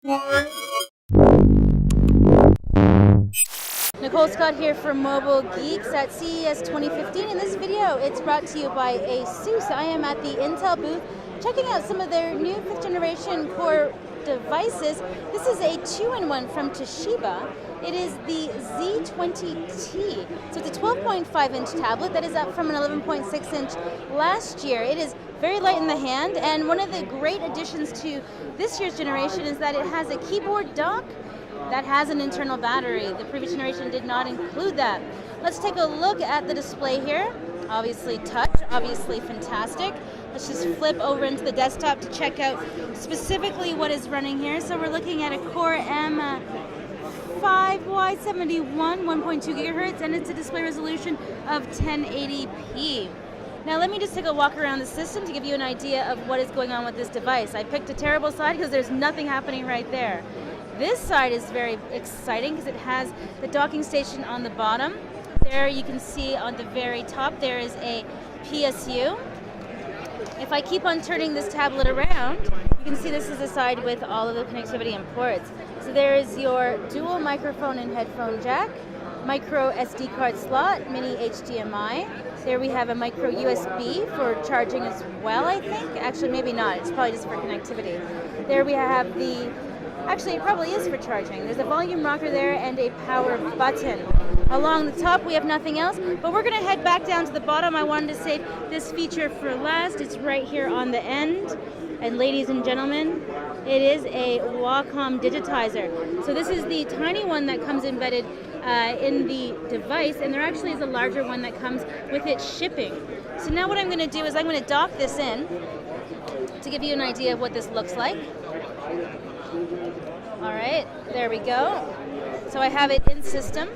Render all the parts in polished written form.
Nicole Scott here for Mobile Geeks at CES 2015. In this video, it's brought to you by ASUS. I am at the Intel booth checking out some of their new 5th generation core devices. This is a 2-in-1 from Toshiba. It is the Z20t. So it's a 12.5-inch tablet that is up from an 11.6-inch last year. It is very light in the hand, and one of the great additions to this year's generation is that it has a keyboard dock that has an internal battery. The previous generation did not include that. Let's take a look at the display here. Obviously touch, obviously fantastic. Let's just flip over into the desktop to check out specifically what is running here. So we're looking at a Core M5Y71, 1.2 gigahertz, and it's a display resolution of 1080p. Now let me just take a walk around the system to give you an idea of what is going on with this device. I picked a terrible side because there's nothing happening right there. This side is very exciting because it has the docking station on the bottom. There you can see on the very top there is a PSU. If I keep on turning this tablet around, you can see this is the side with all of the connectivity and ports. So there is your dual microphone and headphone jack, micro SD card slot, mini HDMI. There we have a micro USB for charging as well, I think. Actually, maybe not. It's probably just for connectivity. There we have actually it probably is for charging. There's a volume rocker there and a power button. Along the top we have nothing else, but we're going to head back down to the bottom. I wanted to save this feature for last. It's right here on the end. And ladies and gentlemen, it is a Wacom digitizer. So this is the tiny one that comes embedded in the device, and there actually is a larger one that comes with it shipping. So now what I'm going to do is I'm going to dock this in to give you an idea of what this looks like. All right, there we go. So I have it in system.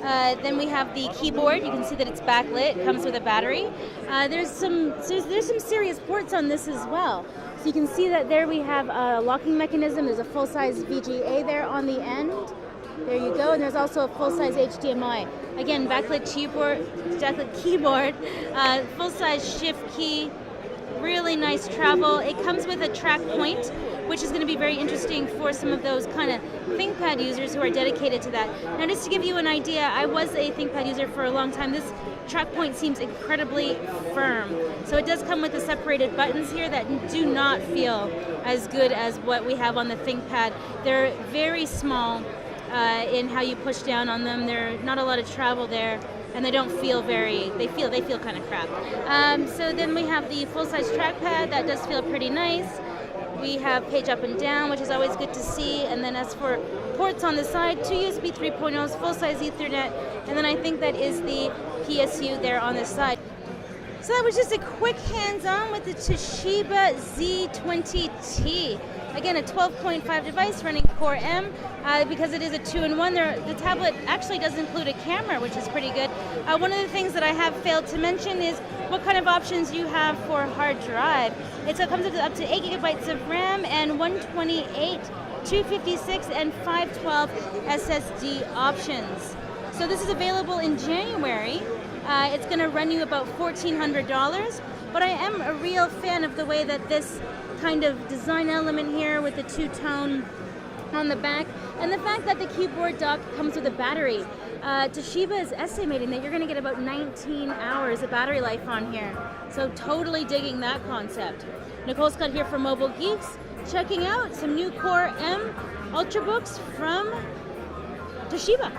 Then we have the keyboard. You can see that it's backlit. It comes with a battery. There's some serious ports on this as well. So you can see that there we have a locking mechanism. There's a full-size VGA there on the end. There you go. And there's also a full-size HDMI. Again, backlit keyboard, full-size shift key. Really nice travel. It comes with a track point, which is going to be very interesting for some of those kind of ThinkPad users who are dedicated to that. Now, just to give you an idea, I was a ThinkPad user for a long time. This track point seems incredibly firm. So it does come with the separated buttons here that do not feel as good as what we have on the ThinkPad. They're very small in how you push down on them. There's not a lot of travel there. And they don't feel they feel kind of crap. So then we have the full-size trackpad. That does feel pretty nice. We have page up and down, which is always good to see. And then as for ports on the side, 2 USB 3.0s, full-size Ethernet, and then I think that is the PSU there on the side. So that was just a quick hands-on with the Toshiba Z20t. Again, a 12.5 device running Core M. Because it is a 2-in-1, the tablet actually does include a camera, which is pretty good. One of the things that I have failed to mention is what kind of options you have for hard drive. It comes up to 8 gigabytes of RAM and 128, 256, and 512 SSD options. So this is available in January. It's going to run you about $1,400, but I am a real fan of the way that this kind of design element here with the two-tone on the back, and the fact that the keyboard dock comes with a battery. Toshiba is estimating that you're going to get about 19 hours of battery life on here. So totally digging that concept. Nicole Scott here for Mobile Geeks, checking out some new Core M Ultrabooks from Toshiba.